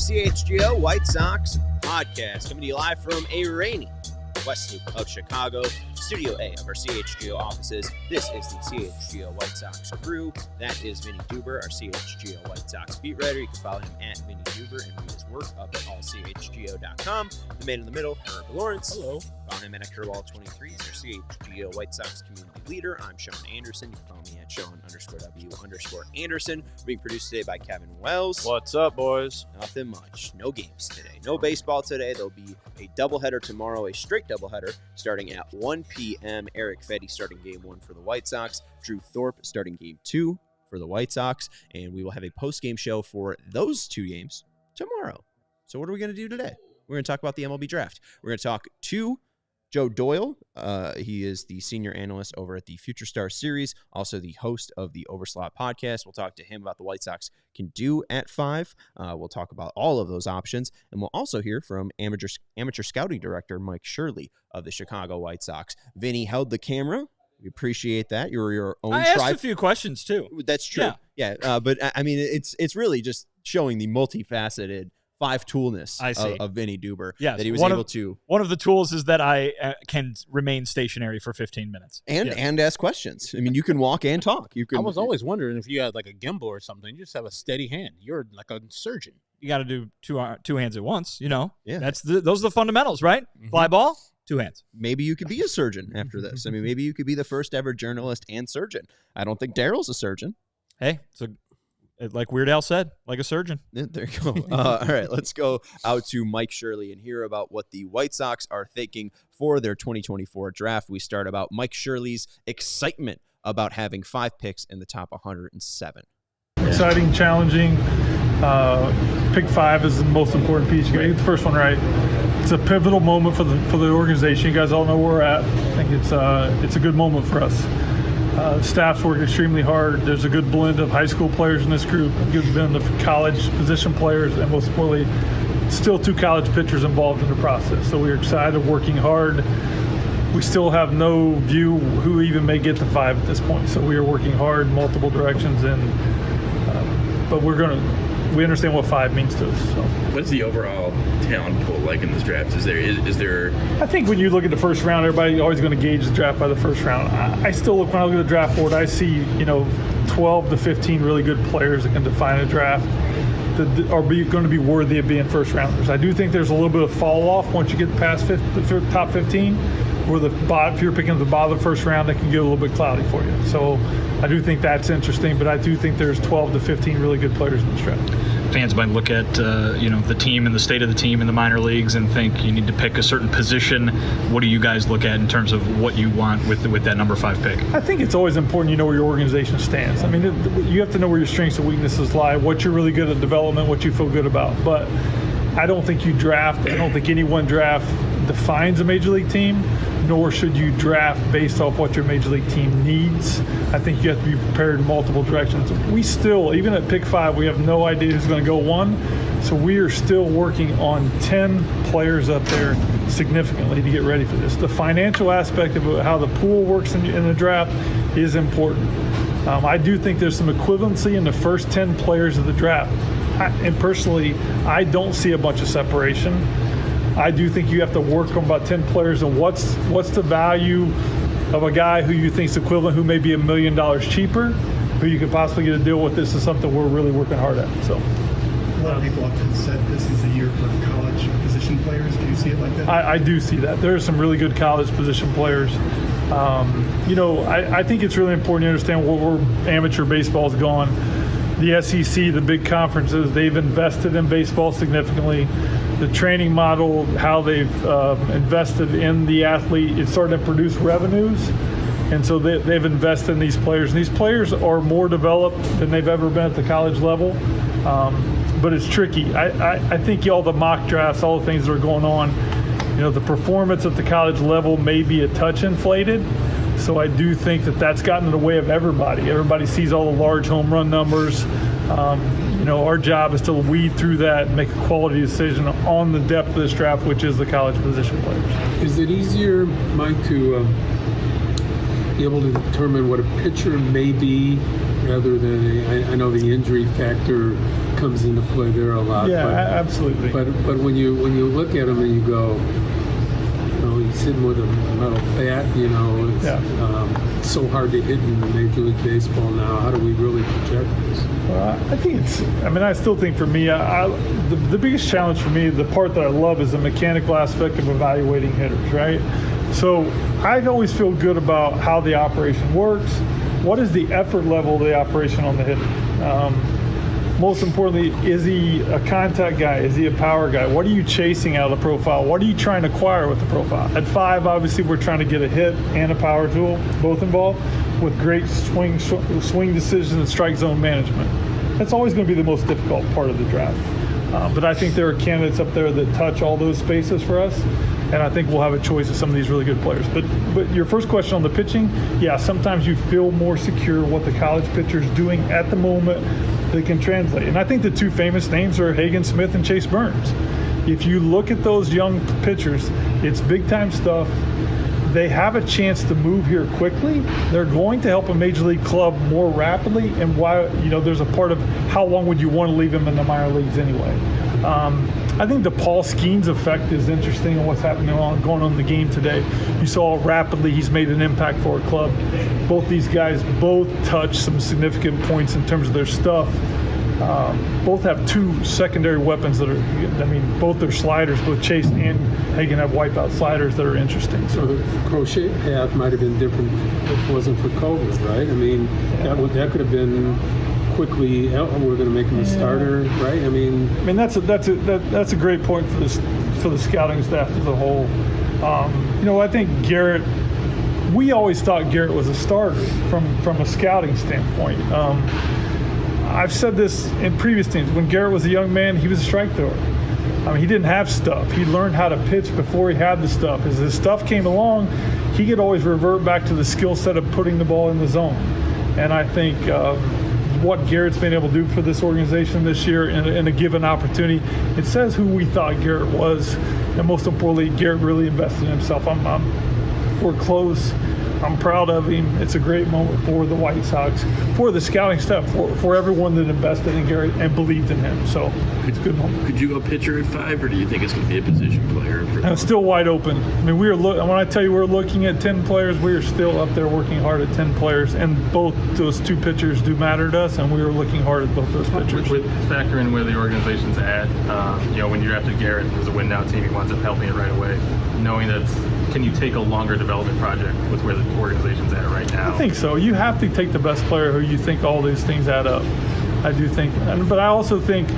CHGO White Sox podcast, coming to you live from a rainy west loop of Chicago, Studio A of our CHGO offices. This is the CHGO White Sox crew. That is Vinnie Duber, our CHGO White Sox beat writer. You can follow him at Vinnie Duber and read his work up at ALLCITY.com. The man in the middle, Herb Lawrence. Hello. Follow him at Curwall23. He's our CHGO White Sox community leader. I'm Sean Anderson. You can follow me at Sean_W_Anderson. We're being produced today by Kevin Wells. What's up, boys? Nothing much. No games today. No baseball today. There'll be a doubleheader tomorrow, a straight doubleheader starting at 1 p.m. Eric Fetty starting game 1 for the White Sox. Drew Thorpe starting game 2 for the White Sox. And we will have a post-game show for those two games tomorrow. So what are we going to do today? We're going to talk about the MLB Draft. We're going to talk to Joe Doyle. He is the senior analyst over at the Future Star Series, also the host of the Overslot podcast. We'll talk to him about the White Sox can do at 5. We'll talk about all of those options, and we'll also hear from amateur scouting director Mike Shirley of the Chicago White Sox. Vinny held the camera. We appreciate that. You're your own. I asked a few questions too. That's true. Yeah. But I mean, it's really just showing the multifaceted five-toolness of Vinnie Duber that he was able to. One of the tools is that I can remain stationary for 15 minutes. And ask questions. I mean, you can walk and talk. You can. I was always wondering if you had like a gimbal or something. You just have a steady hand. You're like a surgeon. You got to do two hands at once, you know. Yeah. Those are the fundamentals, right? Mm-hmm. Fly ball, 2 hands. Maybe you could be a surgeon after this. I mean, maybe you could be the first ever journalist and surgeon. I don't think Daryl's a surgeon. Hey, like Weird Al said, like a surgeon. Yeah, there you go. All right, let's go out to Mike Shirley and hear about what the White Sox are thinking for their 2024 draft. We start about Mike Shirley's excitement about having 5 picks in the top 107. Exciting, challenging. Pick 5 is the most important piece. You got to get the first one right. It's a pivotal moment for the organization. You guys all know where we're at. I think it's a good moment for us. Staff's working extremely hard. There's a good blend of high school players in this group, a good blend of college position players, and most importantly, still 2 college pitchers involved in the process. So we're excited, working hard. We still have no view who even may get to 5 at this point. So we are working hard in multiple directions, but we understand what 5 means to us. So. What's the overall talent pool like in this draft? Is there? I think when you look at the first round, everybody's always going to gauge the draft by the first round. I still look, when I look at the draft board, I see 12 to 15 really good players that can define a draft that are going to be worthy of being first rounders. I do think there's a little bit of fall off once you get past the top 15, where if you're picking at the bottom of the first round, it can get a little bit cloudy for you. So I do think that's interesting, but I do think there's 12 to 15 really good players in this draft. Fans might look at the team and the state of the team in the minor leagues and think you need to pick a certain position. What do you guys look at in terms of what you want with that number 5 pick? I think it's always important you know where your organization stands. I mean, you have to know where your strengths and weaknesses lie, what you're really good at development, what you feel good about. But I don't think I don't think any one draft defines a major league team, nor should you draft based off what your major league team needs. I think you have to be prepared in multiple directions. We still, even at pick 5, we have no idea who's going to go 1. So we are still working on 10 players up there significantly to get ready for this. The financial aspect of how the pool works in the draft is important. I do think there's some equivalency in the first 10 players of the draft. And personally, I don't see a bunch of separation. I do think you have to work on about 10 players and what's the value of a guy who you think is equivalent, who may be $1 million cheaper, who you could possibly get a deal with. This is something we're really working hard at. So a lot of people often said this is the year for college position players. Do you see it like that? I do see that. There are some really good college position players. I think it's really important to understand where amateur baseball's gone. The SEC, the big conferences, they've invested in baseball significantly. The training model, how they've invested in the athlete, it's starting to produce revenues. And so they've invested in these players. And these players are more developed than they've ever been at the college level. But it's tricky. I think all the mock drafts, all the things that are going on, the performance at the college level may be a touch inflated. So I do think that's gotten in the way of everybody. Everybody sees all the large home run numbers. Our job is to weed through that and make a quality decision on the depth of this draft, which is the college position players. Is it easier, Mike, to be able to determine what a pitcher may be rather than I know the injury factor comes into play there a lot. Yeah, absolutely. But when you look at him and you go, he's hitting with a metal bat. It's so hard to hit in Major League Baseball now. How do we really project this? I think I still think for me, the biggest challenge for me, the part that I love is the mechanical aspect of evaluating hitters, right? So I always feel good about how the operation works. What is the effort level of the operation on the hitter? Most importantly, is he a contact guy? Is he a power guy? What are you chasing out of the profile? What are you trying to acquire with the profile? At 5, obviously, we're trying to get a hit and a power tool, both involved, with great swing decisions and strike zone management. That's always going to be the most difficult part of the draft. But I think there are candidates up there that touch all those spaces for us, and I think we'll have a choice of some of these really good players. But your first question on the pitching, yeah, sometimes you feel more secure what the college pitcher's doing at the moment. They can translate. And I think the 2 famous names are Hagen Smith and Chase Burns. If you look at those young pitchers, it's big-time stuff. They have a chance to move here quickly. They're going to help a major league club more rapidly. And why, there's a part of how long would you want to leave them in the minor leagues anyway. I think the Paul Skeens effect is interesting in what's happening going on in the game today. You saw rapidly he's made an impact for a club. Both these guys touch some significant points in terms of their stuff. Both have 2 secondary weapons that are, both their sliders, both Chase and Hagen have wipeout sliders that are interesting. So the crochet path might have been different if it wasn't for COVID, right? That could have been quickly, we're going to make him a starter, right? That's a great point for the scouting staff as a whole. I think Garrett, we always thought Garrett was a starter from a scouting standpoint. I've said this in previous teams. When Garrett was a young man, he was a strike thrower. He didn't have stuff. He learned how to pitch before he had the stuff. As his stuff came along, he could always revert back to the skill set of putting the ball in the zone. And I think what Garrett's been able to do for this organization this year in a given opportunity, it says who we thought Garrett was. And most importantly, Garrett really invested in himself. We're close. I'm proud of him. It's a great moment for the White Sox, for the scouting staff, for everyone that invested in Garrett and believed in him. So it's a good moment. Could you go pitcher at 5, or do you think it's going to be a position player? It's still wide open. When I tell you we're looking at 10 players, we are still up there working hard at 10 players, and both those 2 pitchers do matter to us, and we are looking hard at both those pitchers. With factor in where the organization's at, when you drafted Garrett as a win-now team, he winds up helping it right away. Knowing that, can you take a longer development project with where the organization's at right now? I think so. You have to take the best player who you think all these things add up. I do think. But I also think,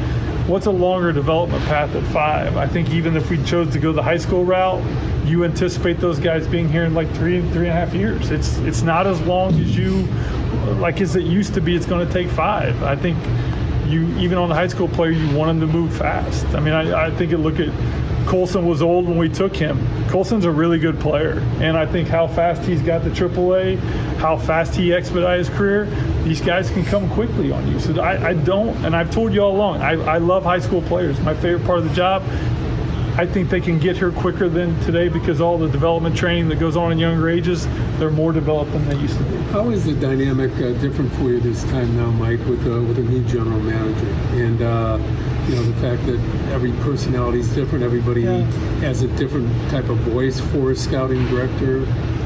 what's a longer development path at 5? I think even if we chose to go the high school route, you anticipate those guys being here in like 3.5 years. It's not as long as as it used to be. It's going to take 5. I think even on the high school player, you want them to move fast. I think look at Colson was old when we took him. Colson's a really good player, and I think how fast he's got to AAA, how fast he expedited his career, these guys can come quickly on you. So I don't, and I've told you all along, I love high school players. My favorite part of the job. I think they can get here quicker than today because all the development training that goes on in younger ages, they're more developed than they used to be. How is the dynamic different for you this time now, Mike, with a new general manager? And the fact that every personality is different, everybody has a different type of voice for a scouting director.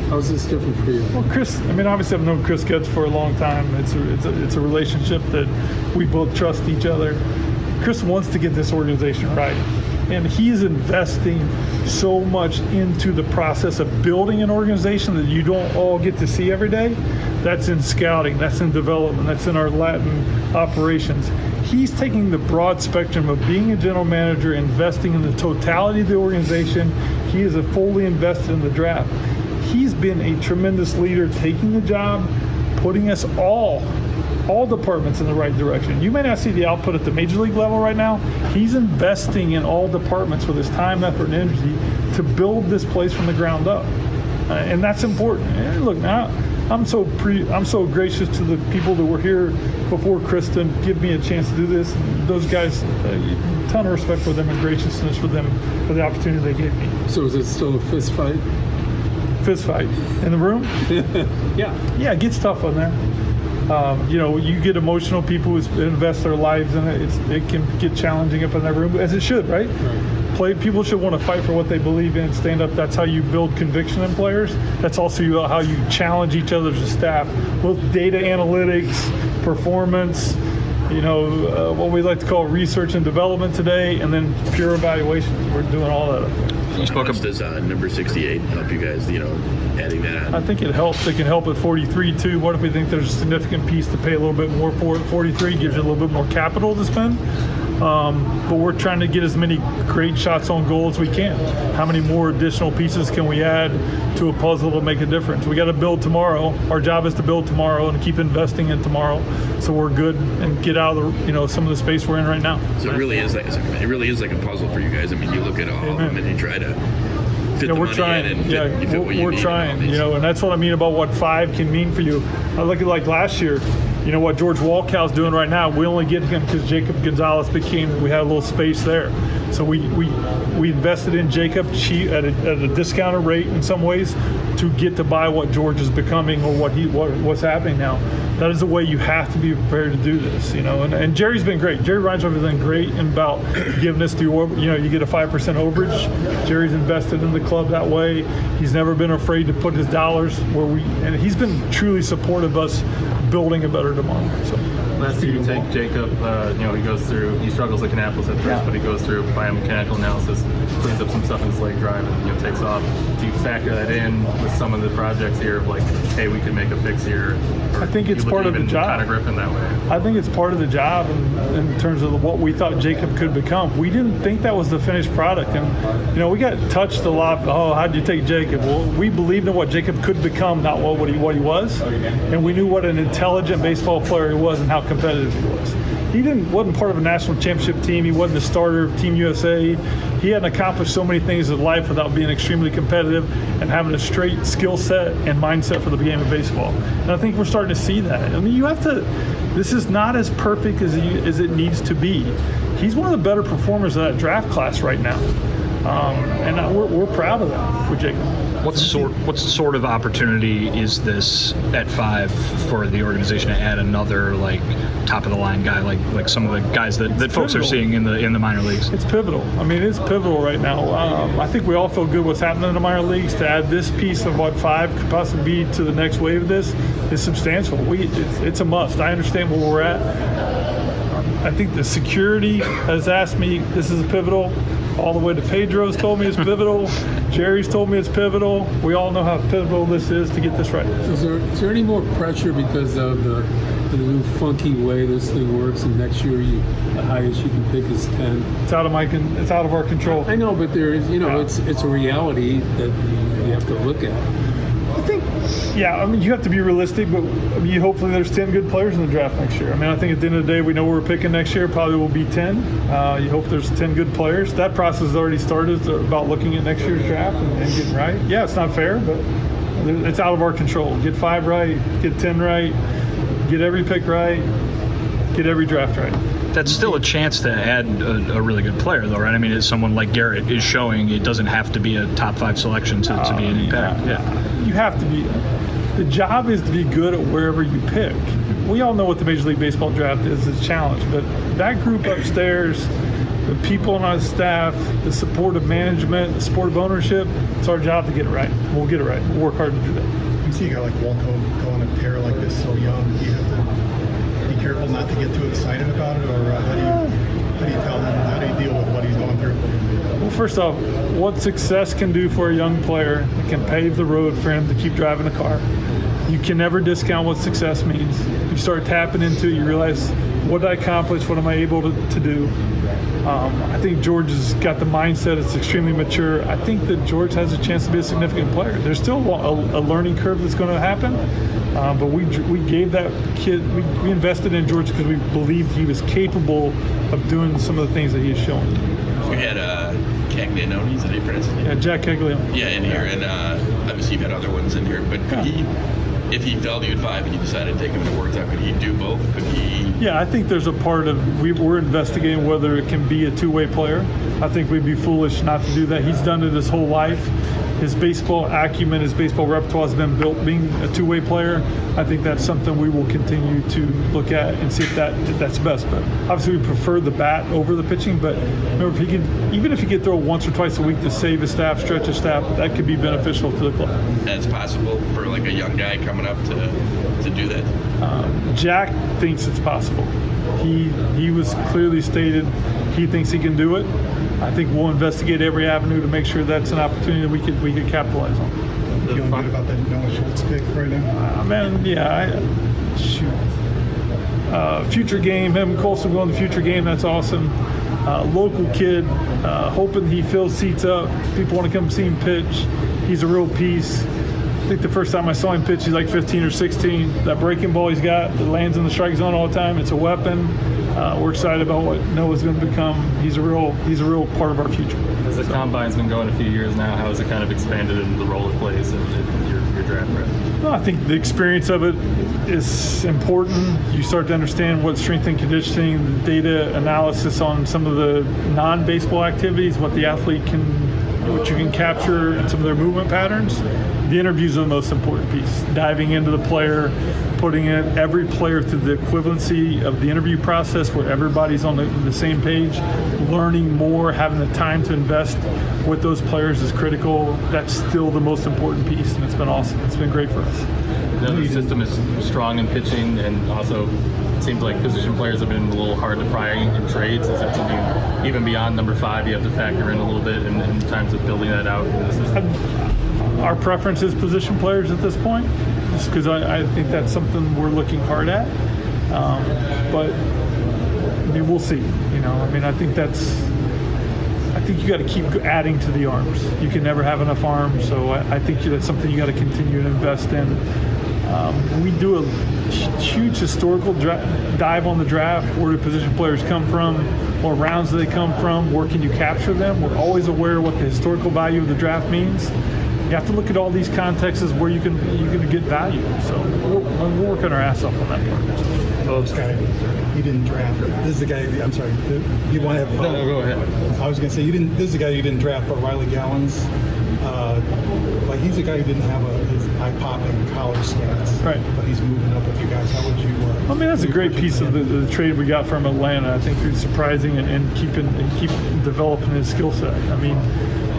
How's this different for you? Well, Chris, obviously I've known Chris Getz for a long time. It's a relationship that we both trust each other. Chris wants to get this organization right. And he's investing so much into the process of building an organization that you don't all get to see every day. That's in scouting, that's in development, that's in our Latin operations. He's taking the broad spectrum of being a general manager, investing in the totality of the organization. He is fully invested in the draft. He's been a tremendous leader, taking the job, putting us all departments in the right direction. You may not see the output at the major league level right now. He's investing in all departments with his time, effort, and energy to build this place from the ground up, and that's important. And look, now I'm so gracious to the people that were here before Chris to give me a chance to do this. Those guys, a ton of respect for them and graciousness for them for the opportunity they gave me. So is it still a fist fight? Fist fight in the room? Yeah, it gets tough on there. You get emotional people who invest their lives in it. It can get challenging up in that room, as it should, right? People should want to fight for what they believe in, stand up. That's how you build conviction in players. That's also how you challenge each other as a staff, both data analytics, performance, what we like to call research and development today, and then pure evaluations. We're doing all that up there. How much does number 68 help you guys, adding that on? I think it helps. It can help at 43 too. What if we think there's a significant piece to pay a little bit more for at 43? Gives you a little bit more capital to spend. But we're trying to get as many great shots on goal as we can. How many more additional pieces can we add to a puzzle to make a difference? We got to build tomorrow. Our job is to build tomorrow and keep investing in tomorrow, so we're good and get out of some of the space we're in right now. So it really is like a puzzle for you guys. I mean, you look at all of them and you try to fit the we're money trying. in and fit what you we're need trying. and all these. And that's what I mean about what 5 can mean for you. I look at like last year. What George Walcow's doing right now, we only get him because Jacob Gonzalez we had a little space there. So we invested in Jacob cheap at a discounted rate in some ways to get to buy what George is becoming or what's happening now. That is the way you have to be prepared to do this, And Jerry's been great. Jerry Reinsdorf has been great about giving us you get a 5% overage. Jerry's invested in the club that way. He's never been afraid to put his dollars and he's been truly supportive of us building a better tomorrow. So last year you take Jacob, he struggles at Kannapolis at first, but he goes through biomechanical analysis, cleans up some stuff in his leg drive, and takes off. Do you factor that in with some of the projects here of hey, we could make a fix here? I think it's part of the job. Kind of Griffin that way. I think it's part of the job in terms of what we thought Jacob could become. We didn't think that was the finished product, and we got touched a lot. Oh, how'd you take Jacob? Well, we believed in what Jacob could become, not what he was, and we knew what an intelligent baseball player he was and how competitive he was. He wasn't part of a national championship team. He wasn't a starter of Team USA. He hadn't accomplished so many things in life without being extremely competitive and having a straight skill set and mindset for the game of baseball. And I think we're starting to see that. I mean, this is not as perfect as it needs to be. He's one of the better performers of that draft class right now. And we're proud of that with Jacob. What sort of opportunity is this at 5 for the organization to add another top of the line guy like some of the guys that folks are seeing in the minor leagues? It's pivotal. I mean, it's pivotal right now. I think we all feel good what's happening in the minor leagues. To add this piece of what 5 could possibly be to the next wave of this is substantial. It's a must. I understand where we're at. I think the security has asked me, this is pivotal. All the way to Pedro's told me it's pivotal. Jerry's told me it's pivotal. We all know how pivotal this is to get this right. Is there any more pressure because of the new funky way this thing works, and next year the highest you can pick is 10? It's out of our control. I know, but there is, it's a reality that you have to look at. I think, you have to be realistic, but hopefully there's 10 good players in the draft next year. I think at the end of the day, we know we're picking next year. Probably will be 10. You hope there's 10 good players. That process has already started about looking at next year's draft and getting right. Yeah, it's not fair, but it's out of our control. Get 5 right, get 10 right, get every pick right, get every draft right. That's still a chance to add a really good player, though, right? I mean, as someone like Garrett is showing, it doesn't have to be a top 5 selection to be an impact. You have to be. The job is to be good at wherever you pick. We all know what the Major League Baseball draft is. It's a challenge, but that group upstairs, the people on our staff, the support of management, the support of ownership, it's our job to get it right. We'll get it right. We'll work hard to do that. You see a guy like Walco go on a tear like this so young. Do you have to be careful not to get too excited about it, or how do you tell him? How do you deal with what he's going through? Well, first off, what success can do for a young player, it can pave the road for him to keep driving a car. You can never discount what success means. You start tapping into it, you realize, what did I accomplish? What am I able to do? I think George has got the mindset. It's extremely mature. I think that George has a chance to be a significant player. There's still a learning curve that's going to happen, but we gave that kid, we invested in George because we believed he was capable of doing some of the things that he has shown. We had Caglianone, is that how you pronounce his name? Yeah, Jack Caglianone. Yeah, in here, and obviously you've had other ones in here, but could he, if he fell to you at 5 and you decided to take him and it worked out, could he do both? Could he? Yeah, I think there's a part of, we're investigating whether it can be a two-way player. I think we'd be foolish not to do that. He's done it his whole life. his baseball acumen, his baseball repertoire has been built being a two-way player. I think that's something we will continue to look at and see if that's best. But obviously we prefer the bat over the pitching, but remember, even if he could throw once or twice a week to save his staff, stretch his staff, that could be beneficial to the club. That's possible for like a young guy coming up to do that? Jack thinks it's possible. He was clearly stated he thinks he can do it. I think we'll investigate every avenue to make sure that's an opportunity that we could capitalize on. Feeling good about that Noah Schultz pick right now? Future game, him and Colson going to the future game, that's awesome. Local kid, hoping he fills seats up. People want to come see him pitch. He's a real piece. I think the first time I saw him pitch, he's like 15 or 16. That breaking ball he's got that lands in the strike zone all the time, it's a weapon. We're excited about what Noah's going to become. He's a real part of our future. As the combine's been going a few years now, how has it kind of expanded into the role it plays in your draft prep? Well, I think the experience of it is important. You start to understand what strength and conditioning, the data analysis on some of the non-baseball activities, what the athlete what you can capture in some of their movement patterns. The interviews are the most important piece. Diving into the player, putting every player through the equivalency of the interview process where everybody's on the same page, learning more, having the time to invest with those players is critical. That's still the most important piece, and it's been awesome. It's been great for us. The system is strong in pitching, and also it seems like position players have been a little hard to pry in trades. Is that something, even beyond number 5, you have to factor in a little bit in terms of building that out in the system? Our preference is position players at this point, just because I think that's something we're looking hard at. But I mean, we'll see. I think you got to keep adding to the arms. You can never have enough arms, so I think that's something you got to continue to invest in. We do a huge historical dive on the draft. Where do position players come from? What rounds do they come from? Where can you capture them? We're always aware of what the historical value of the draft means. You have to look at all these contexts where you can get value. So we're working our ass off on that part. Oh, this guy, he didn't draft. This is the guy. I'm sorry. You want to have? No, go ahead. I was going to say This is the guy you didn't draft, but Riley Gallons. He's a guy who didn't have his eye-popping college stats. Right. But he's moving up with you guys. How would you? That's a great piece of the trade we got from Atlanta. I think it's surprising and keep developing his skill set.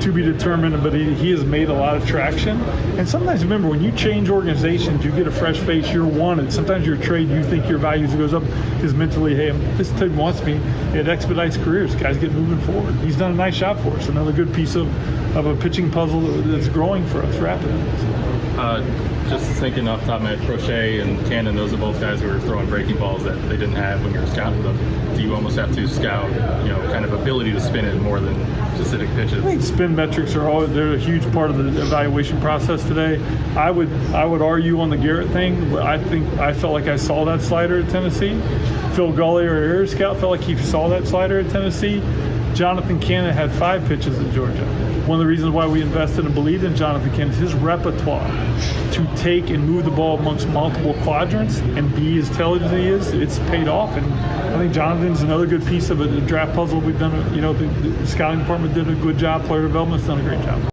To be determined, but he has made a lot of traction. And sometimes, remember, when you change organizations, you get a fresh face, you're wanted. Sometimes your trade, you think your value goes up because mentally, hey, this team wants me. It expedites careers. Guys get moving forward. He's done a nice job for us. Another good piece of a pitching puzzle that's growing for us rapidly. Just thinking off the top of my head, Crochet and Cannon, those are both guys who were throwing breaking balls that they didn't have when you were scouting them. Do you almost have to scout, kind of ability to spin it more than specific pitches? I think spin metrics they're a huge part of the evaluation process today. I would argue on the Garrett thing. I felt like I saw that slider at Tennessee. Phil Gully, our air scout, felt like he saw that slider at Tennessee. Jonathan Cannon had 5 pitches at Georgia. One of the reasons why we invested and believed in Jonathan Cannon is his repertoire to take and move the ball amongst multiple quadrants and be as intelligent as he is. It's paid off, and I think Jonathan's another good piece of a draft puzzle we've done. The scouting department did a good job. Player development's done a great job.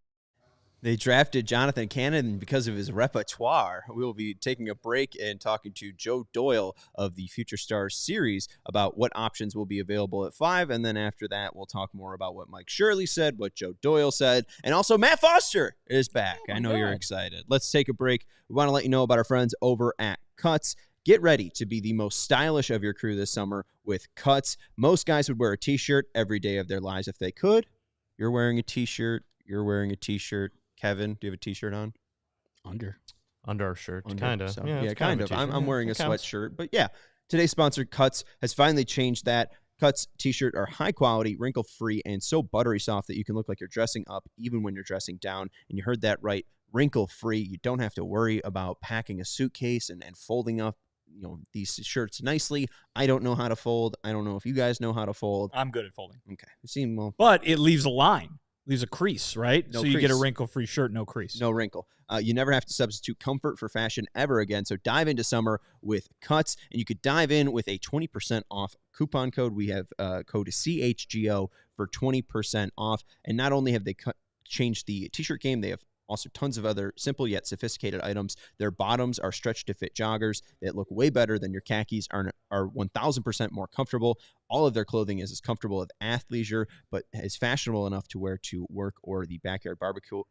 They drafted Jonathan Cannon because of his repertoire. We will be taking a break and talking to Joe Doyle of the Future Stars series about what options will be available at 5. And then after that, we'll talk more about what Mike Shirley said, what Joe Doyle said, and also Matt Foster is back. I know you're excited. Let's take a break. We want to let you know about our friends over at Cuts. Get ready to be the most stylish of your crew this summer with Cuts. Most guys would wear a t-shirt every day of their lives if they could. You're wearing a t-shirt. You're wearing a t-shirt. Kevin, do you have a t-shirt on? Under our shirt, kind of. So, yeah, kind of. I'm wearing a sweatshirt, but yeah. Today's sponsor, Cuts, has finally changed that. Cuts t-shirt are high quality, wrinkle-free, and so buttery soft that you can look like you're dressing up even when you're dressing down. And you heard that right, wrinkle-free. You don't have to worry about packing a suitcase and folding up these shirts nicely. I don't know how to fold. I don't know if you guys know how to fold. I'm good at folding. Okay. But it leaves a line. Leaves a crease, right? No so you crease. get a wrinkle-free shirt, no crease. No wrinkle. You never have to substitute comfort for fashion ever again. So dive into summer with Cuts, and you could dive in with a 20% off coupon code. We have code CHGO for 20% off. And not only have they changed the t-shirt game, they have Also, tons of other simple yet sophisticated items. Their bottoms are stretched to fit joggers that look way better than your khakis, are 1,000% more comfortable. All of their clothing is as comfortable as athleisure, but is fashionable enough to wear to work or the backyard barbecue.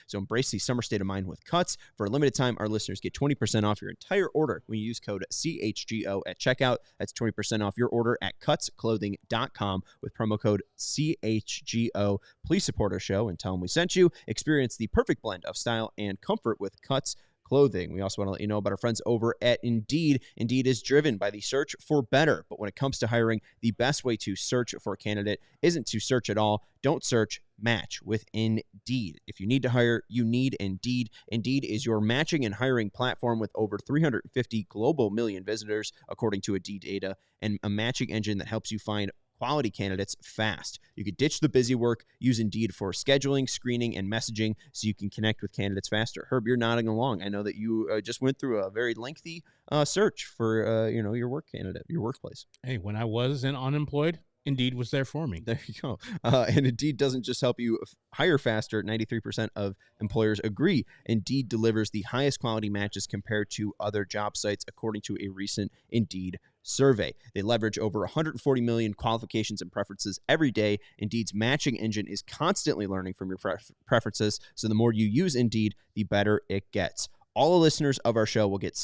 So embrace the summer state of mind with Cuts. For a limited time, our listeners get 20% off your entire order when you use code CHGO at checkout. That's 20% off your order at cutsclothing.com with promo code CHGO. Please support our show and tell them we sent you. Experience the perfect blend of style and comfort with Cuts Clothing. We also want to let you know about our friends over at Indeed. Indeed is driven by the search for better. But when it comes to hiring, the best way to search for a candidate isn't to search at all. Don't search, match with Indeed. If you need to hire, you need Indeed. Indeed is your matching and hiring platform with over 350 global million visitors, according to Indeed data, and a matching engine that helps you find quality candidates fast. You could ditch the busy work, use Indeed for scheduling, screening, and messaging so you can connect with candidates faster. Herb, you're nodding along. I know that you just went through a very lengthy search for your work candidate, your workplace. Hey, when I was unemployed, Indeed was there for me. There you go. And Indeed doesn't just help you hire faster. 93% of employers agree. Indeed delivers the highest quality matches compared to other job sites, according to a recent Indeed survey. They leverage over 140 million qualifications and preferences every day. Indeed's matching engine is constantly learning from your preferences, so the more you use Indeed, the better it gets. All the listeners of our show will get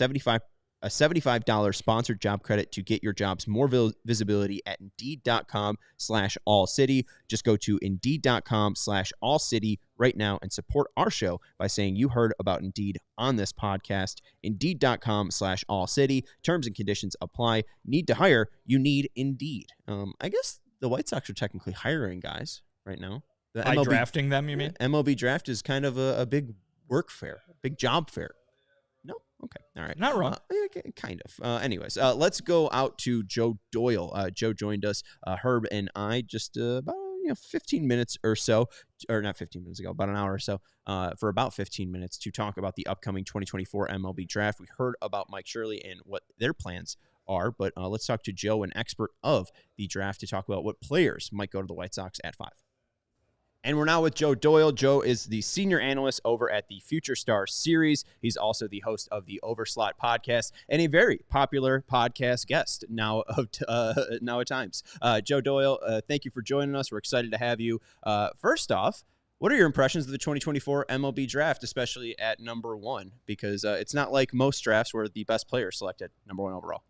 a $75 sponsored job credit to get your jobs more visibility at Indeed.com/AllCity. Just go to Indeed.com/AllCity right now and support our show by saying you heard about Indeed on this podcast. Indeed.com/AllCity. Terms and conditions apply. Need to hire? You need Indeed. I guess the White Sox are technically hiring guys right now. By drafting them, you mean? MLB Draft is kind of a big work fair, big job fair. Okay. All right. Not wrong. Kind of. Anyways, let's go out to Joe Doyle. Joe joined us, Herb and I, just about 15 minutes or so, or not 15 minutes ago, about an hour or so, for about 15 minutes to talk about the upcoming 2024 MLB Draft. We heard about Mike Shirley and what their plans are, but let's talk to Joe, an expert of the draft, to talk about what players might go to the White Sox at 5. And we're now with Joe Doyle. Joe is the senior analyst over at the Future Star series. He's also the host of the Overslot podcast and a very popular podcast guest now at times. Joe Doyle, thank you for joining us. We're excited to have you. First off, what are your impressions of the 2024 MLB Draft, especially at number 1? Because it's not like most drafts where the best player is selected number 1 overall.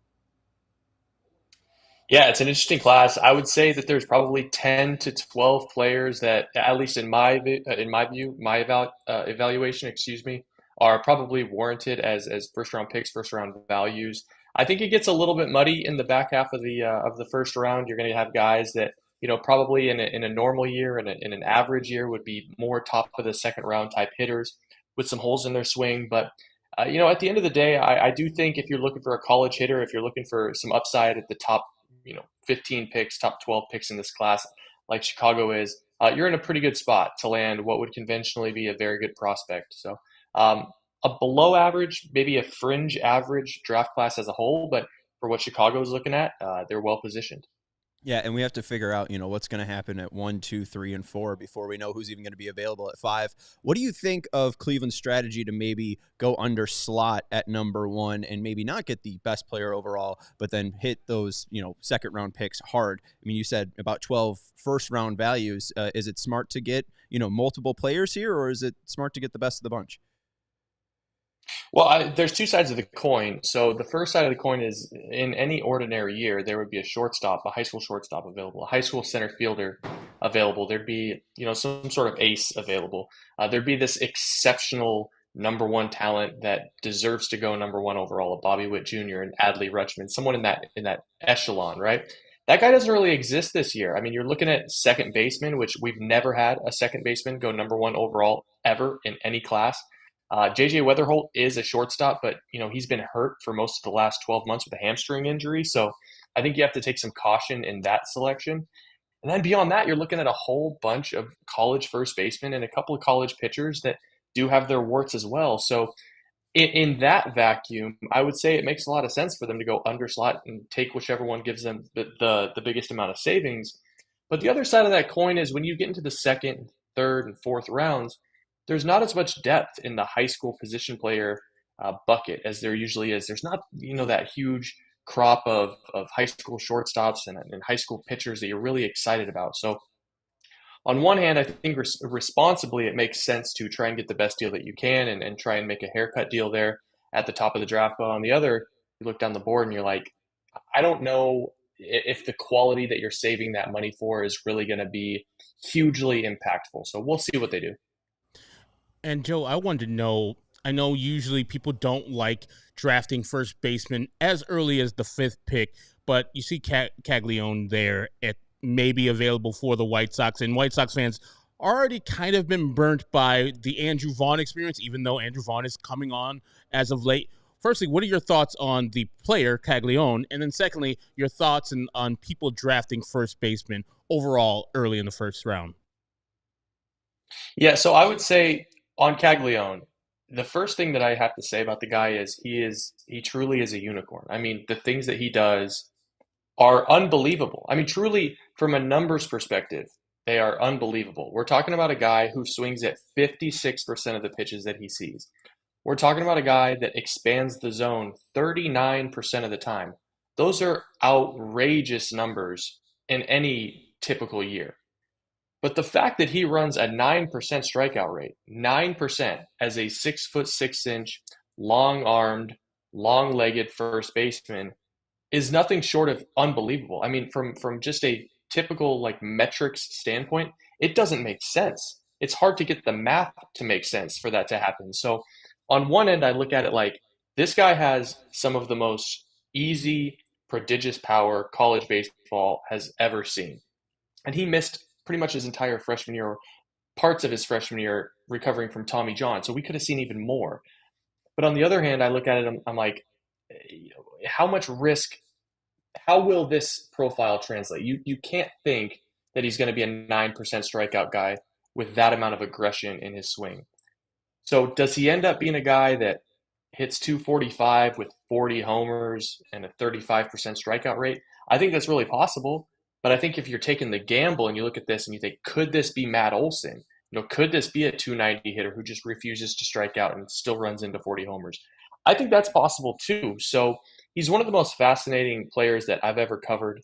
Yeah, it's an interesting class. I would say that there's probably 10 to 12 players that, at least in my view, my evaluation, are probably warranted as first round picks, first round values. I think it gets a little bit muddy in the back half of the first round. You're going to have guys that probably in a normal year and in an average year would be more top of the second round type hitters with some holes in their swing, but. At the end of the day, I do think if you're looking for a college hitter, if you're looking for some upside at the top 15 picks, top 12 picks in this class, like Chicago is, you're in a pretty good spot to land what would conventionally be a very good prospect. So a below average, maybe a fringe average draft class as a whole, but for what Chicago is looking at, they're well positioned. Yeah, and we have to figure out, what's going to happen at 1, 2, 3, and 4 before we know who's even going to be available at 5. What do you think of Cleveland's strategy to maybe go under slot at number 1 and maybe not get the best player overall, but then hit those, second round picks hard? I mean, you said about 12 first round values. Is it smart to get, multiple players here, or is it smart to get the best of the bunch? Well, there's two sides of the coin. So the first side of the coin is in any ordinary year, there would be a shortstop, a high school shortstop available, a high school center fielder available. There'd be, some sort of ace available. There'd be this exceptional number 1 talent that deserves to go number 1 overall, a Bobby Witt Jr. and Adley Rutschman, someone in that echelon, right? That guy doesn't really exist this year. I mean, you're looking at second baseman, which we've never had a second baseman go number 1 overall ever in any class. JJ Weatherholt is a shortstop, but he's been hurt for most of the last 12 months with a hamstring injury. So I think you have to take some caution in that selection. And then beyond that, you're looking at a whole bunch of college first basemen and a couple of college pitchers that do have their warts as well. So in that vacuum, I would say it makes a lot of sense for them to go under slot and take whichever one gives them the biggest amount of savings. But the other side of that coin is when you get into the second, third, and fourth rounds, there's not as much depth in the high school position player bucket as there usually is. There's not, that huge crop of high school shortstops and high school pitchers that you're really excited about. So on one hand, I think responsibly it makes sense to try and get the best deal that you can and try and make a haircut deal there at the top of the draft. But on the other, you look down the board and you're like, I don't know if the quality that you're saving that money for is really going to be hugely impactful. So we'll see what they do. And Joe, I wanted to know, I know usually people don't like drafting first baseman as early as the 5th pick, but you see Caglione there at maybe available for the White Sox, and White Sox fans already kind of been burnt by the Andrew Vaughn experience, even though Andrew Vaughn is coming on as of late. Firstly, what are your thoughts on the player, Caglione? And then secondly, your thoughts on people drafting first baseman overall early in the first round? Yeah, so I would say on Caglione, the first thing that I have to say about the guy is he truly is a unicorn. I mean, the things that he does are unbelievable. I mean, truly, from a numbers perspective, they are unbelievable. We're talking about a guy who swings at 56% of the pitches that he sees. We're talking about a guy that expands the zone 39% of the time. Those are outrageous numbers in any typical year. But the fact that he runs a 9% strikeout rate, 9% as a 6'6" long-armed, long-legged first baseman is nothing short of unbelievable. I mean, from just a typical metrics standpoint, it doesn't make sense. It's hard to get the math to make sense for that to happen. So on one end, I look at it like this guy has some of the most easy, prodigious power college baseball has ever seen. And he missed pretty much his entire freshman year, parts of his freshman year, recovering from Tommy John. So we could have seen even more. But on the other hand, I look at it, I'm like, how much risk, how will this profile translate? You can't think that he's going to be a 9% strikeout guy with that amount of aggression in his swing. So does he end up being a guy that hits 245 with 40 homers and a 35% strikeout rate? I think that's really possible. But I think if you're taking the gamble and you look at this and you think, could this be Matt Olson? Could this be a 290 hitter who just refuses to strike out and still runs into 40 homers? I think that's possible too. So he's one of the most fascinating players that I've ever covered.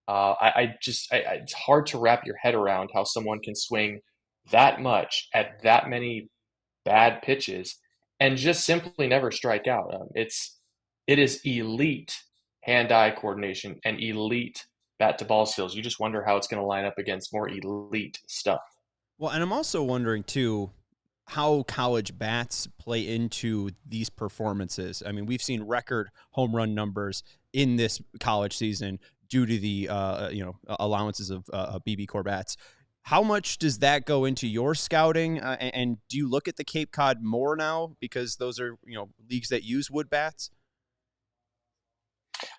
It's hard to wrap your head around how someone can swing that much at that many bad pitches and just simply never strike out. It is elite hand-eye coordination and elite bat-to-ball skills. You just wonder how it's going to line up against more elite stuff. Well, and I'm also wondering, too, how college bats play into these performances. I mean, we've seen record home run numbers in this college season due to the allowances of BB bats. How much does that go into your scouting? And do you look at the Cape Cod more now because those are leagues that use wood bats?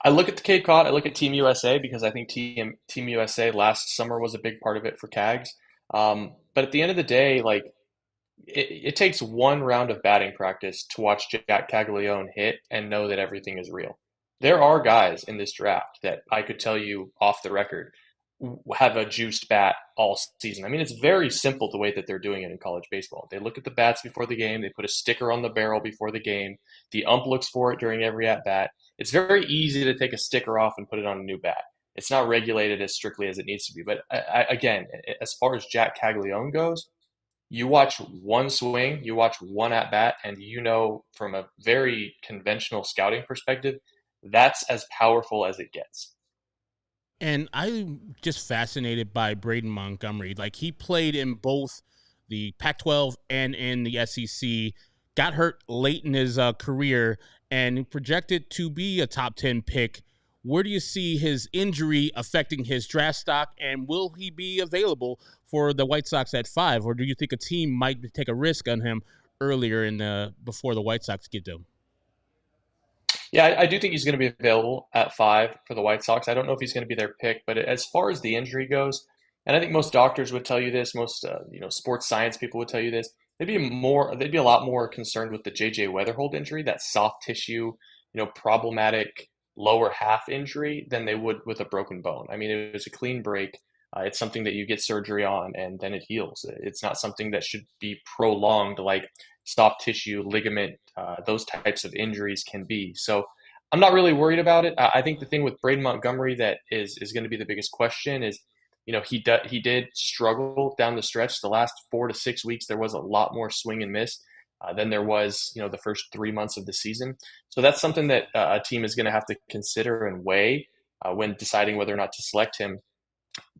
I look at the Cape Cod. I look at Team USA because I think Team USA last summer was a big part of it for CAGs. But at the end of the day, it takes one round of batting practice to watch Jack Caglione hit and know that everything is real. There are guys in this draft that I could tell you off the record have a juiced bat all season. I mean, it's very simple the way that they're doing it in college baseball. They look at the bats before the game. They put a sticker on the barrel before the game. The ump looks for it during every at-bat. It's very easy to take a sticker off and put it on a new bat. It's not regulated as strictly as it needs to be. But again, as far as Jack Caglione goes, you watch one swing, you watch one at-bat, and from a very conventional scouting perspective, that's as powerful as it gets. And I'm just fascinated by Braden Montgomery. He played in both the Pac-12 and in the SEC, got hurt late in his career, and projected to be a top 10 pick. Where do you see his injury affecting his draft stock, and will he be available for the White Sox at 5, or do you think a team might take a risk on him earlier before the White Sox get to him? Yeah, I do think he's going to be available at 5 for the White Sox. I don't know if he's going to be their pick, but as far as the injury goes, and I think most doctors would tell you this, most sports science people would tell you this, they'd be a lot more concerned with the J.J. Weatherhold injury, that soft tissue, problematic lower half injury, than they would with a broken bone. I mean, it was a clean break. It's something that you get surgery on and then it heals. It's not something that should be prolonged like soft tissue, ligament, those types of injuries can be. So I'm not really worried about it. I think the thing with Braden Montgomery that is going to be the biggest question is, he did struggle down the stretch. The last 4 to 6 weeks, there was a lot more swing and miss than there was, the first 3 months of the season. So that's something that a team is going to have to consider and weigh when deciding whether or not to select him.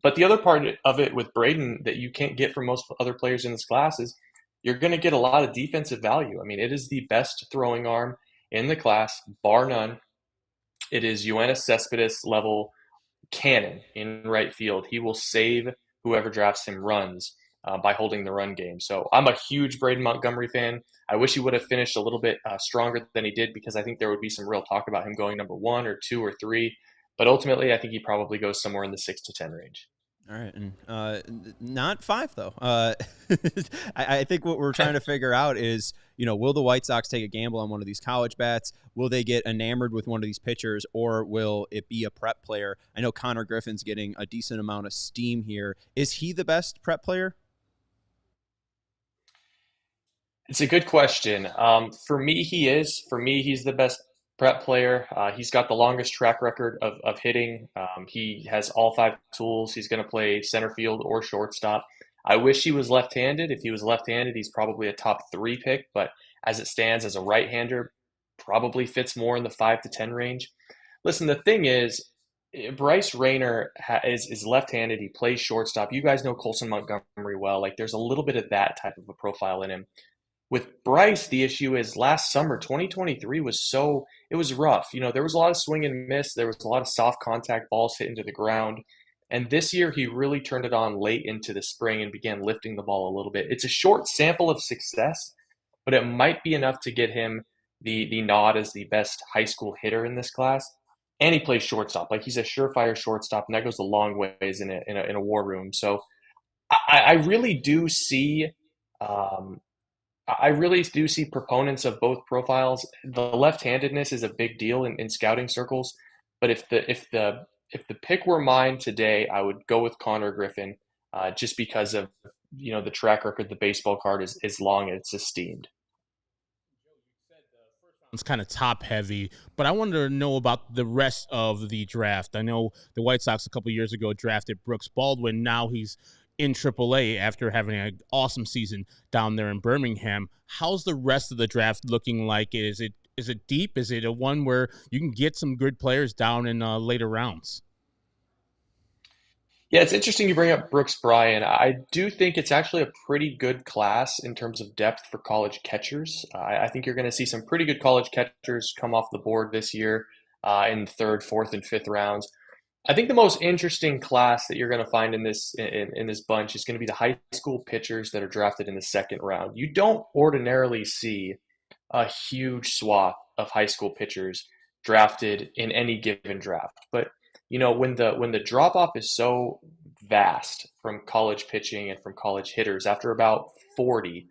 But the other part of it with Braden that you can't get from most other players in this class is you're going to get a lot of defensive value. I mean, it is the best throwing arm in the class, bar none. It is Yoenis Cespedes level cannon in right field. He will save whoever drafts him runs by holding the run game. So I'm a huge Braden Montgomery fan. I wish he would have finished a little bit stronger than he did, because I think there would be some real talk about him going number 1 or 2 or 3. But ultimately, I think he probably goes somewhere in the 6 to 10 range. All right, and not 5 though. I think what we're trying to figure out is, will the White Sox take a gamble on one of these college bats? Will they get enamored with one of these pitchers, or will it be a prep player? I know Connor Griffin's getting a decent amount of steam here. Is he the best prep player? It's a good question. For me, he is. For me, he's the best prep player. He's got the longest track record of hitting. He has all 5 tools. He's going to play center field or shortstop. I wish he was left-handed. If he was left-handed, he's probably a top 3 pick. But as it stands, as a right-hander, probably fits more in the 5 to 10 range. Listen, the thing is, Bryce Rayner is left-handed. He plays shortstop. You guys know Colson Montgomery well. Like, there's a little bit of that type of a profile in him. With Bryce, the issue is last summer, 2023 it was rough. There was a lot of swing and miss. There was a lot of soft contact balls hit into the ground. And this year, he really turned it on late into the spring and began lifting the ball a little bit. It's a short sample of success, but it might be enough to get him the nod as the best high school hitter in this class. And he plays shortstop. Like, he's a surefire shortstop, and that goes a long ways in a war room. So I really do see proponents of both profiles. The left-handedness is a big deal in scouting circles, but if the pick were mine today, I would go with Connor Griffin, just because of the track record. The baseball card is long and it's esteemed. It's kind of top heavy, but I wanted to know about the rest of the draft. I know the White Sox a couple years ago drafted Brooks Baldwin. Now he's in AAA after having an awesome season down there in Birmingham. How's the rest of the draft looking like? Is it deep? Is it a one where you can get some good players down in later rounds? Yeah, it's interesting you bring up Brooks Bryan. I do think it's actually a pretty good class in terms of depth for college catchers. I think you're going to see some pretty good college catchers come off the board this year in the 3rd, 4th, and 5th rounds. I think the most interesting class that you're going to find in this bunch is going to be the high school pitchers that are drafted in the 2nd round. You don't ordinarily see a huge swath of high school pitchers drafted in any given draft, but when the drop off is so vast from college pitching and from college hitters, after about 40,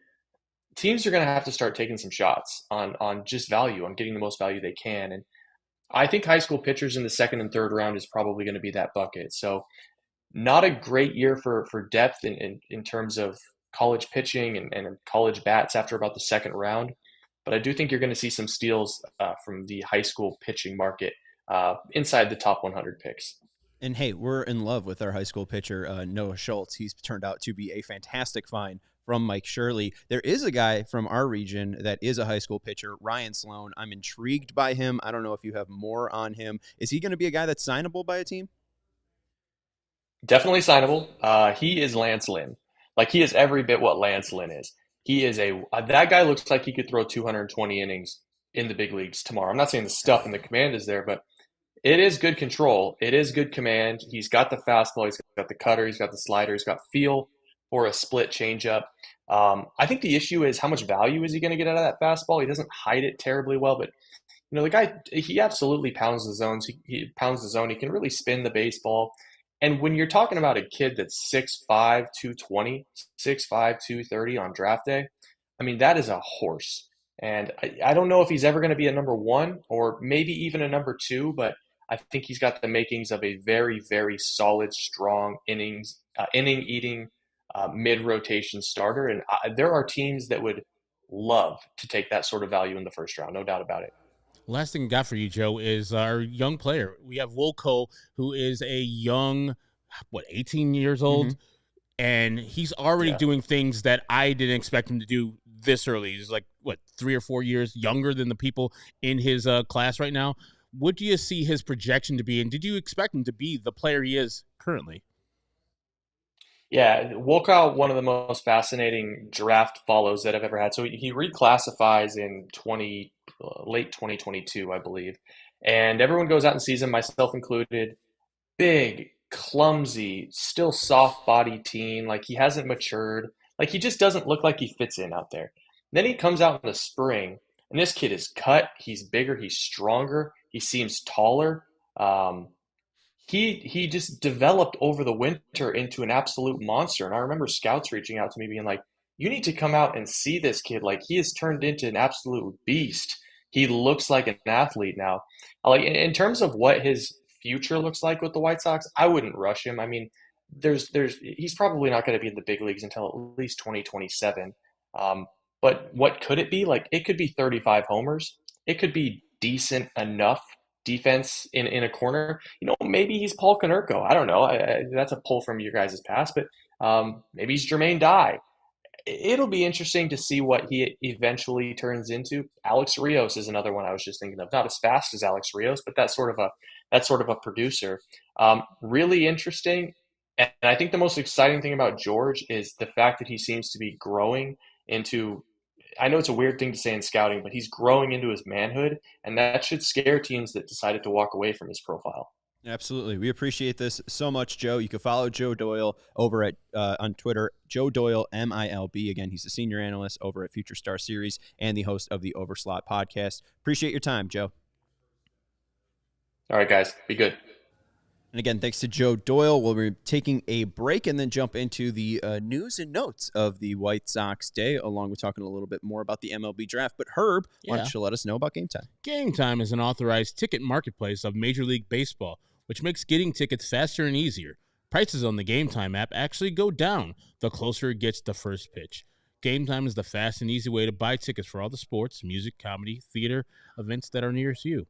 teams are going to have to start taking some shots on just value, on getting the most value they can. And I think high school pitchers in the 2nd and 3rd round is probably going to be that bucket. So not a great year for depth in terms of college pitching and college bats after about the 2nd round. But I do think you're going to see some steals from the high school pitching market inside the top 100 picks. And hey, we're in love with our high school pitcher, Noah Schultz. He's turned out to be a fantastic find from Mike Shirley. There is a guy from our region that is a high school pitcher, Ryan Sloan. I'm intrigued by him. I don't know if you have more on him. Is he going to be a guy that's signable by a team? Definitely signable. He is Lance Lynn. Like, he is every bit what Lance Lynn is. He is that guy looks like he could throw 220 innings in the big leagues tomorrow. I'm not saying the stuff and the command is there, but it is good control. It is good command. He's got the fastball. He's got the cutter. He's got the slider. He's got feel for a split changeup. I think the issue is how much value is he going to get out of that fastball? He doesn't hide it terribly well, but the guy, he absolutely pounds the zones. He pounds the zone. He can really spin the baseball. And when you're talking about a kid that's 6'5", 220, 6'5", 230 on draft day, I mean, that is a horse. And I don't know if he's ever going to be a number 1 or maybe even a number 2, but I think he's got the makings of a very, very solid, strong inning-eating mid-rotation starter. And there are teams that would love to take that sort of value in the first round, no doubt about it. Last thing I got for you, Joe, is our young player. We have Wilco, who is a young, 18 years old, and he's already doing things that I didn't expect him to do this early. He's like, 3 or 4 years younger than the people in his class right now. What do you see his projection to be, and did you expect him to be the player he is currently? Yeah, Wilcow, one of the most fascinating draft follows that I've ever had. So he reclassifies in late 2022, I believe. And everyone goes out and sees him, myself included. Big, clumsy, still soft body teen. Like he hasn't matured. Like he just doesn't look like he fits in out there. Then he comes out in the spring, and this kid is cut. He's bigger. He's stronger. He seems taller. He just developed over the winter into an absolute monster. And I remember scouts reaching out to me being like, you need to come out and see this kid. Like he has turned into an absolute beast. He looks like an athlete now. Like in terms of what his future looks like with the White Sox, I wouldn't rush him. I mean, he's probably not going to be in the big leagues until at least 2027. But what could it be? Like it could be 35 homers. It could be decent enough defense in a corner. Maybe he's Paul Konerko. I don't know. That's a pull from your guys' past, but maybe he's Jermaine Dye. It'll be interesting to see what he eventually turns into. Alex Rios is another one I was just thinking of. Not as fast as Alex Rios, but that's sort of a producer. Really interesting. And I think the most exciting thing about George is the fact that he seems to be growing into, I know it's a weird thing to say in scouting, but he's growing into his manhood, and that should scare teams that decided to walk away from his profile. Absolutely. We appreciate this so much, Joe. You can follow Joe Doyle over at on Twitter, Joe Doyle, MILB. Again, he's the senior analyst over at Future Star Series and the host of the Overslot podcast. Appreciate your time, Joe. All right, guys. Be good. And again, thanks to Joe Doyle. We'll be taking a break and then jump into the news and notes of the White Sox day, along with talking a little bit more about the MLB draft. But Herb, why don't you let us know about Game Time? Game Time is an authorized ticket marketplace of Major League Baseball, which makes getting tickets faster and easier. Prices on the Game Time app actually go down the closer it gets to first pitch. Game Time is the fast and easy way to buy tickets for all the sports, music, comedy, theater events that are nearest you.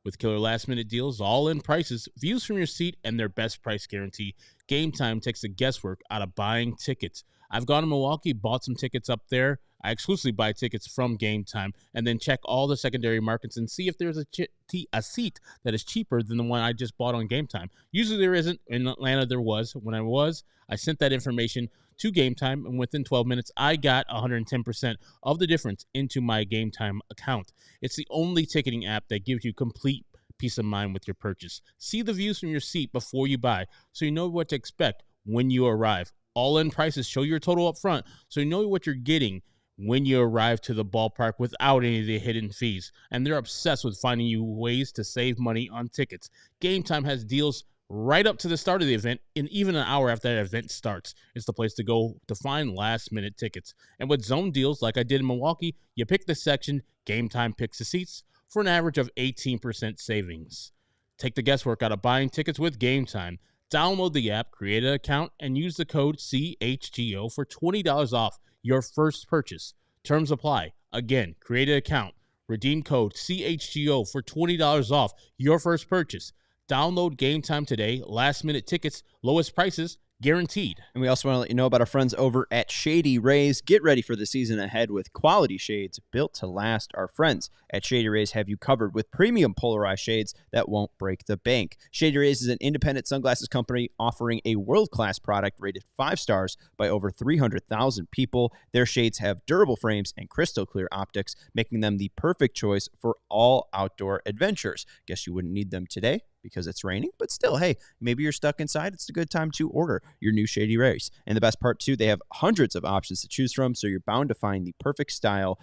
With killer last-minute deals, all-in prices, views from your seat, and their best price guarantee, Game Time takes the guesswork out of buying tickets. I've gone to Milwaukee, bought some tickets up there. I exclusively buy tickets from Game Time and then check all the secondary markets and see if there's a seat that is cheaper than the one I just bought on Game Time. Usually there isn't. In Atlanta there was. When I sent that information to Game Time, and within 12 minutes, I got 110% of the difference into my Game Time account. It's the only ticketing app that gives you complete peace of mind with your purchase. See the views from your seat before you buy, so you know what to expect when you arrive. All-in prices show your total up front, so you know what you're getting when you arrive to the ballpark without any of the hidden fees. And they're obsessed with finding you ways to save money on tickets. Game Time has deals right up to the start of the event, and even an hour after that event starts. It's the place to go to find last-minute tickets. And with zone deals like I did in Milwaukee, you pick the section, Game Time picks the seats for an average of 18% savings. Take the guesswork out of buying tickets with Game Time. Download the app, create an account, and use the code CHGO for $20 off your first purchase. Terms apply. Again, create an account, redeem code CHGO for $20 off your first purchase. Download Game Time today. Last-minute tickets, lowest prices, guaranteed. And we also want to let you know about our friends over at Shady Rays. Get ready for the season ahead with quality shades built to last. Our friends at Shady Rays have you covered with premium polarized shades that won't break the bank. Shady Rays is an independent sunglasses company offering a world-class product rated 5 stars by over 300,000 people. Their shades have durable frames and crystal clear optics, making them the perfect choice for all outdoor adventures. Guess you wouldn't need them today because it's raining, but still, hey, maybe you're stuck inside. It's a good time to order your new Shady Rays. And the best part, too, they have hundreds of options to choose from, so you're bound to find the perfect style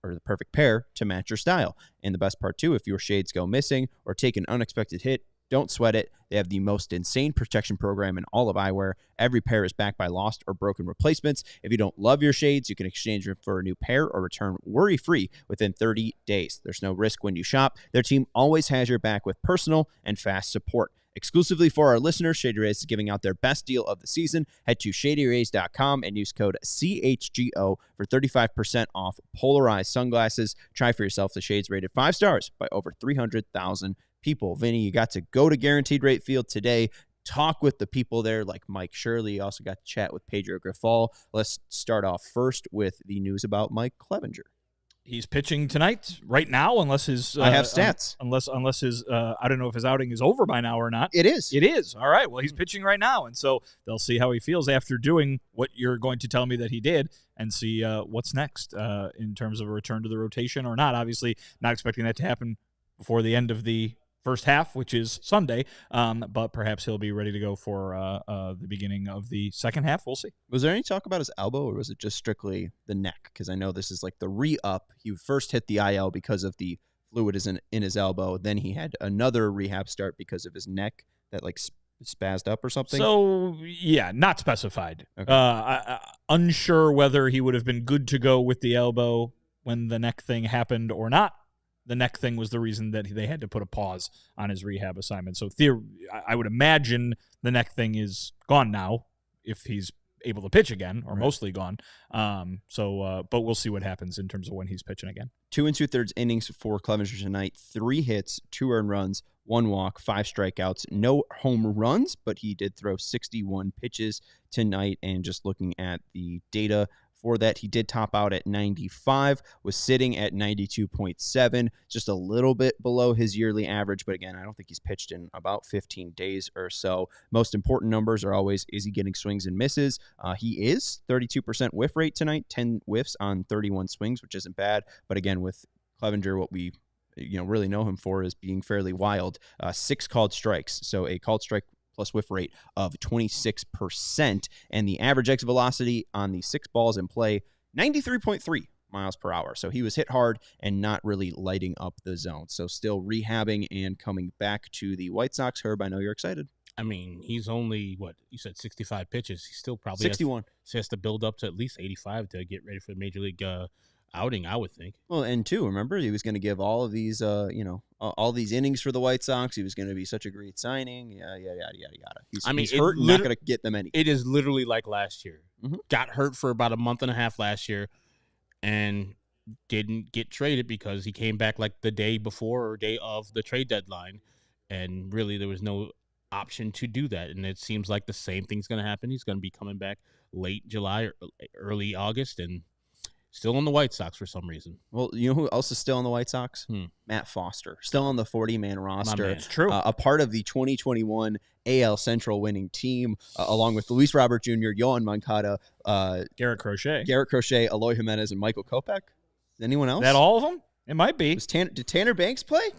or the perfect pair to match your style. And the best part, too, if your shades go missing or take an unexpected hit, Don't sweat it. They have the most insane protection program in all of eyewear. Every pair is backed by lost or broken replacements. If you don't love your shades, you can exchange them for a new pair or return worry-free within 30 days. There's no risk when you shop. Their team always has your back with personal and fast support. Exclusively for our listeners, Shady Rays is giving out their best deal of the season. Head to shadyrays.com and use code CHGO for 35% off polarized sunglasses. Try for yourself the shades rated 5 stars by over 300,000 people. Vinny, you got to go to Guaranteed Rate Field today, talk with the people there like Mike Shirley. You also got to chat with Pedro Grifol. Let's start off first with the news about Mike Clevenger. He's pitching tonight, right now, unless his... I have stats. Unless his... I don't know if his outing is over by now or not. It is. It is. All right. Well, he's pitching right now, and so they'll see how he feels after doing what you're going to tell me that he did and see what's next in terms of a return to the rotation or not. Obviously, not expecting that to happen before the end of the first half, which is Sunday, but perhaps he'll be ready to go for the beginning of the second half. We'll see. Was there any talk about his elbow, or was it just strictly the neck? Because I know this is like the re-up. He first hit the IL because of the fluid is in his elbow. Then he had another rehab start because of his neck that like spazzed up or something. So, yeah, not specified. Okay. Unsure whether he would have been good to go with the elbow when the neck thing happened or not. The neck thing was the reason that they had to put a pause on his rehab assignment. So I would imagine the neck thing is gone now if he's able to pitch again, or mostly gone. But we'll see what happens in terms of when he's pitching again. 2 2/3 innings for Clevenger tonight. 3 hits, 2 earned runs, 1 walk, 5 strikeouts, no home runs, but he did throw 61 pitches tonight. And just looking at the data for that, he did top out at 95, was sitting at 92.7, just a little bit below his yearly average. But again, I don't think he's pitched in about 15 days or so. Most important numbers are always, is he getting swings and misses? He is 32% whiff rate tonight, 10 whiffs on 31 swings, which isn't bad. But again, with Clevenger, what we really know him for is being fairly wild. 6 called strikes, so a called strike plus whiff rate of 26%, and the average exit velocity on the 6 balls in play, 93.3 miles per hour. So he was hit hard and not really lighting up the zone. So still rehabbing and coming back to the White Sox. Herb, I know you're excited. I mean, he's only, you said 65 pitches. He still probably 61. Has to build up to at least 85 to get ready for the Major League outing, I would think. Well, and too, remember, he was going to give all of these, all these innings for the White Sox. He was going to be such a great signing. Yada. He's hurt and not going to get them any. It is literally like last year. Mm-hmm. Got hurt for about a month and a half last year and didn't get traded because he came back like the day before or day of the trade deadline. And really, there was no option to do that. And it seems like the same thing's going to happen. He's going to be coming back late July or early August and still on the White Sox for some reason. Well, you know who else is still on the White Sox? Matt Foster. Still on the 40-man roster. It's true. A part of the 2021 AL Central winning team, along with Luis Robert Jr., Yohan Moncada, Garrett Crochet, Eloy Jimenez, and Michael Kopech. Anyone else? Is that all of them? It might be. Did Tanner Banks play?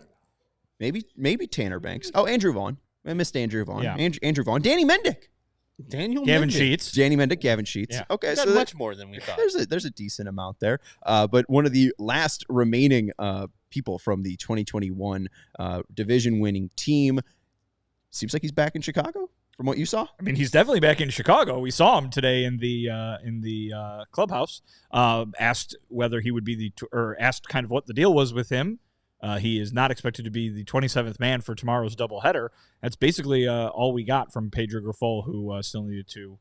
Maybe Tanner Banks. Oh, Andrew Vaughn. I missed Andrew Vaughn. Yeah. Andrew Vaughn. Danny Mendick. Gavin Sheets. Danny Mendick, Gavin Sheets. Yeah. Okay, so much more than we thought. There's a decent amount there. But one of the last remaining people from the 2021 division-winning team seems like he's back in Chicago. From what you saw, I mean, he's definitely back in Chicago. We saw him today in the clubhouse. Asked whether he would be asked kind of what the deal was with him. He is not expected to be the 27th man for tomorrow's doubleheader. That's basically all we got from Pedro Grifol, who still needed to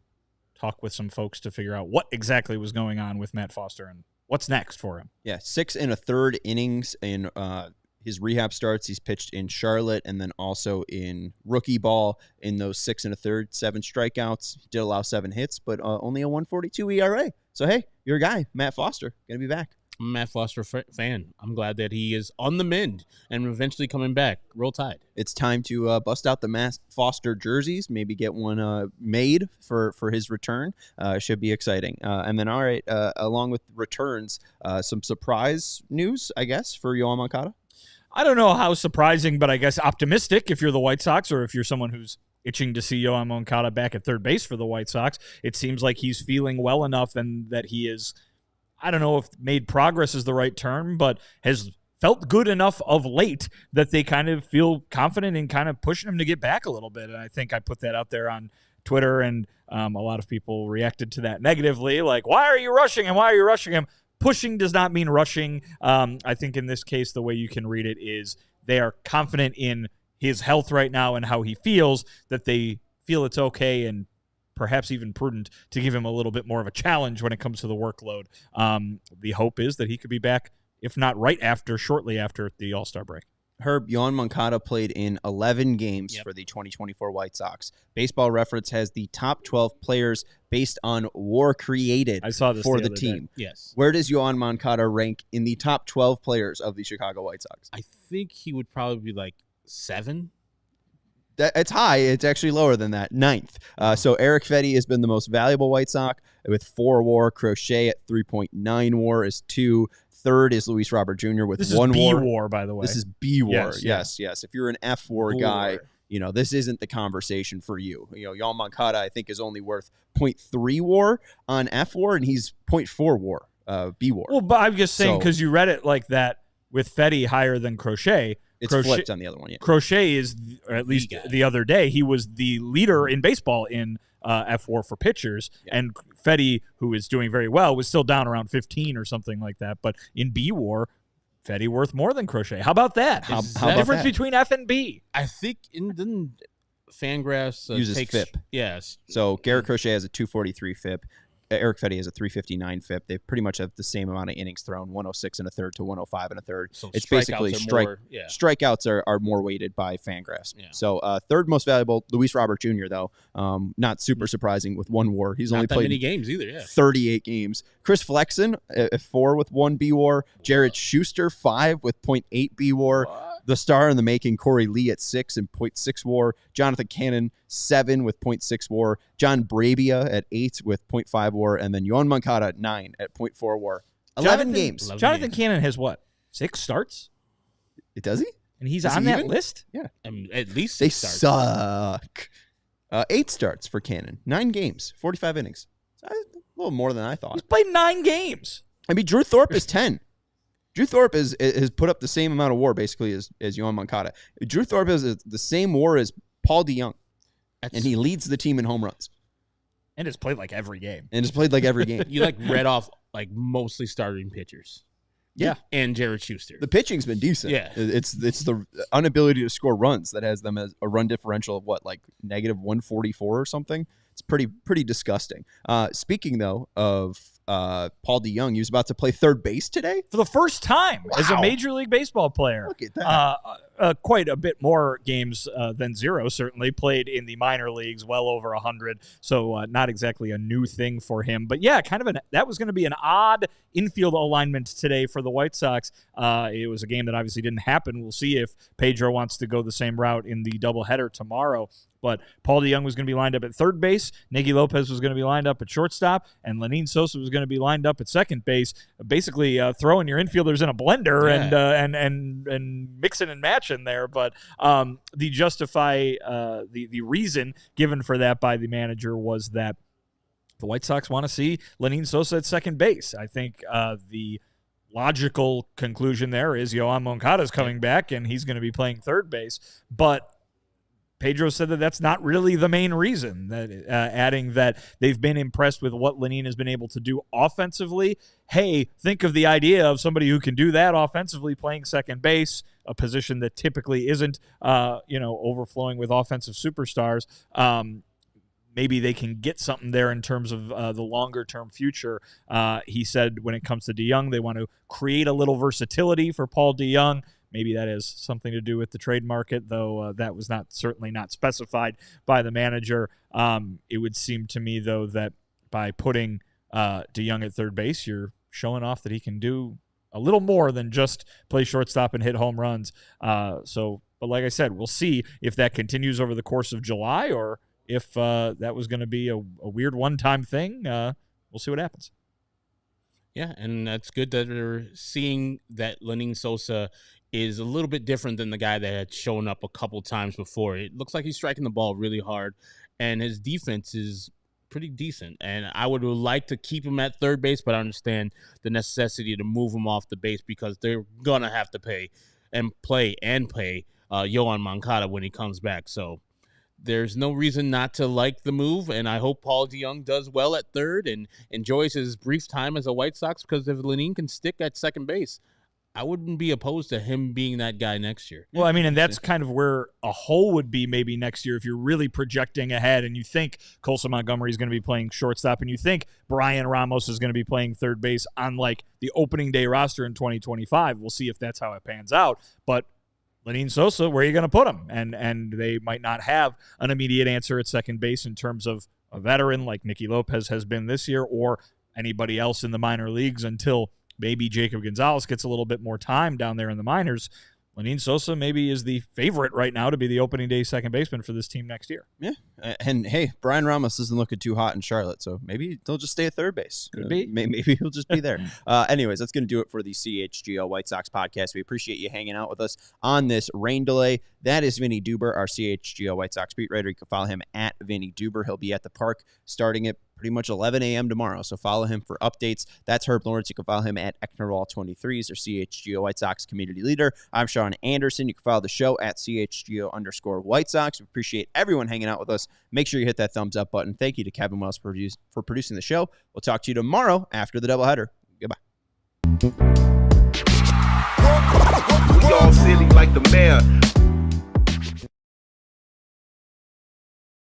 talk with some folks to figure out what exactly was going on with Matt Foster and what's next for him. Yeah, 6 1/3 innings in his rehab starts. He's pitched in Charlotte and then also in rookie ball in those 6 1/3, 7 strikeouts. He did allow 7 hits, but only a 1.42 ERA. So, hey, your guy, Matt Foster, going to be back. I'm a Matt Foster fan. I'm glad that he is on the mend and eventually coming back. Roll Tide. It's time to bust out the Matt Foster jerseys, maybe get one made for his return. Should be exciting. And then, all right, along with returns, some surprise news, I guess, for Yohan Moncada. I don't know how surprising, but I guess optimistic if you're the White Sox or if you're someone who's itching to see Yohan Moncada back at third base for the White Sox. It seems like he's feeling well enough and that he is, I don't know if made progress is the right term, but has felt good enough of late that they kind of feel confident in kind of pushing him to get back a little bit. And I think I put that out there on Twitter, and a lot of people reacted to that negatively, like, why are you rushing him? Why are you rushing him? Pushing does not mean rushing. I think in this case, the way you can read it is they are confident in his health right now and how he feels, that they feel it's okay and perhaps even prudent to give him a little bit more of a challenge when it comes to the workload. The hope is that he could be back, if not right after, shortly after the All-Star break. Herb, Yoan Moncada played in 11 games for the 2024 White Sox. Baseball Reference has the top 12 players based on WAR created for the team. Yes. Where does Yoan Moncada rank in the top 12 players of the Chicago White Sox? I think he would probably be like 7. It's high. It's actually lower than that. 9th. So Eric Fetty has been the most valuable White Sox with 4 WAR. Crochet at 3.9 WAR is 2. 3rd is Luis Robert Jr. with 1 WAR. This is B WAR, by the way. This is B WAR. Yes. Yes. If you're an F WAR guy, this isn't the conversation for you. Yoan Moncada, I think, is only worth 0.3 WAR on F WAR, and he's 0.4 WAR, B WAR. Well, but I'm just saying, because you read it like that with Fetty higher than Crochet. It's flipped on the other one, yeah. Crochet is, or at least the other day, he was the leader in baseball in F WAR for pitchers, and Fetty, who is doing very well, was still down around 15 or something like that. But in B WAR, Fetty worth more than Crochet. How about that? How the difference between F and B? I think in Fangraphs uses FIP. Yes. So Garrett Crochet has a 243 FIP. Eric Fetty has a 359 FIP. They pretty much have the same amount of innings thrown, 106 and a third to 105 and a third. So it's basically strikeouts are more weighted by Fangraphs. Yeah. So 3rd most valuable, Luis Robert Jr., though. Not super surprising with 1 WAR. He's only played many games either, 38 games. Chris Flexen at 4 with 1 B WAR. Jared Schuster, 5 with 0.8 B WAR. The star in the making, Corey Lee at 6 and 0.6 WAR. Jonathan Cannon, 7 with 0.6 WAR. John Brabia at 8 with 0.5 WAR. And then Yoan Moncada at 9 at 0.4 WAR. 11 games. Jonathan Cannon has what? 6 starts? Does he? And he's on that list? Yeah. At least 6 they starts. Suck. 8 starts for Cannon. 9 games. 45 innings. A little more than I thought. He's played 9 games. I mean, Drew Thorpe is 10. Drew Thorpe has put up the same amount of WAR, basically, as Yoan Moncada. Drew Thorpe has the same WAR as Paul DeJong, and he leads the team in home runs. And has played like every game. You read off mostly starting pitchers. Yeah. And Jared Schuster. The pitching's been decent. Yeah. It's the inability to score runs that has them as a run differential of negative 144 or something. It's pretty disgusting. Speaking, though, of Paul DeJong, he was about to play 3rd base today for the first time as a Major League Baseball player. Look at that. Quite a bit more games than 0, certainly. Played in the minor leagues, well over 100, so not exactly a new thing for him. But yeah, that was going to be an odd infield alignment today for the White Sox. It was a game that obviously didn't happen. We'll see if Pedro wants to go the same route in the doubleheader tomorrow. But Paul DeJong was going to be lined up at 3rd base. Nagy Lopez was going to be lined up at shortstop. And Lenyn Sosa was going to be lined up at 2nd base. Basically throwing your infielders in a blender and mixing and matching there. But the reason given for that by the manager was that the White Sox want to see Lenyn Sosa at 2nd base. I think the logical conclusion there is Yoan Moncada is coming back and he's going to be playing 3rd base. But Pedro said that that's not really the main reason, that adding that they've been impressed with what Lenyn has been able to do offensively. Hey, think of the idea of somebody who can do that offensively playing 2nd base, a position that typically isn't, overflowing with offensive superstars. Maybe they can get something there in terms of the longer-term future. He said when it comes to DeJong, they want to create a little versatility for Paul DeJong. Maybe that has something to do with the trade market, though that was certainly not specified by the manager. It would seem to me, though, that by putting DeJong at 3rd base, you're showing off that he can do a little more than just play shortstop and hit home runs. But like I said, we'll see if that continues over the course of July or if that was going to be a weird one-time thing. We'll see what happens. Yeah, and that's good that they're seeing that Lenyn Sosa is a little bit different than the guy that had shown up a couple times before. It looks like he's striking the ball really hard, and his defense is pretty decent. And I would like to keep him at third base, but I understand the necessity to move him off the base because they're going to have to play Yohan Moncada when he comes back. So there's no reason not to like the move, and I hope Paul DeJong does well at third and enjoys his brief time as a White Sox, because if Lenine can stick at second base, I wouldn't be opposed to him being that guy next year. Well, I mean, and that's kind of where a hole would be maybe next year if you're really projecting ahead and you think Colson Montgomery is going to be playing shortstop and you think Brian Ramos is going to be playing third base on like the opening day roster in 2025. We'll see if that's how it pans out. But Lenine Sosa, where are you going to put him? And they might not have an immediate answer at second base in terms of a veteran like Nicky Lopez has been this year or anybody else in the minor leagues until maybe Jacob Gonzalez gets a little bit more time down there in the minors. Lenine Sosa maybe is the favorite right now to be the opening day second baseman for this team next year. Yeah, and hey, Brian Ramos isn't looking too hot in Charlotte, so maybe they'll just stay at third base. Could be. Maybe he'll just be there. Anyways, that's going to do it for the CHGO White Sox podcast. We appreciate you hanging out with us on this rain delay. That is Vinnie Duber, our CHGO White Sox beat writer. You can follow him at Vinnie Duber. He'll be at the park starting at pretty much 11 a.m. tomorrow, so follow him for updates. That's Herb Lawrence. You can follow him at Ecknerall23. He's our CHGO White Sox community leader. I'm Sean Anderson. You can follow the show at CHGO_White Sox. We appreciate everyone hanging out with us. Make sure you hit that thumbs up button. Thank you to Kevin Wells for producing the show. We'll talk to you tomorrow after the doubleheader. Goodbye. We all silly like the mayor.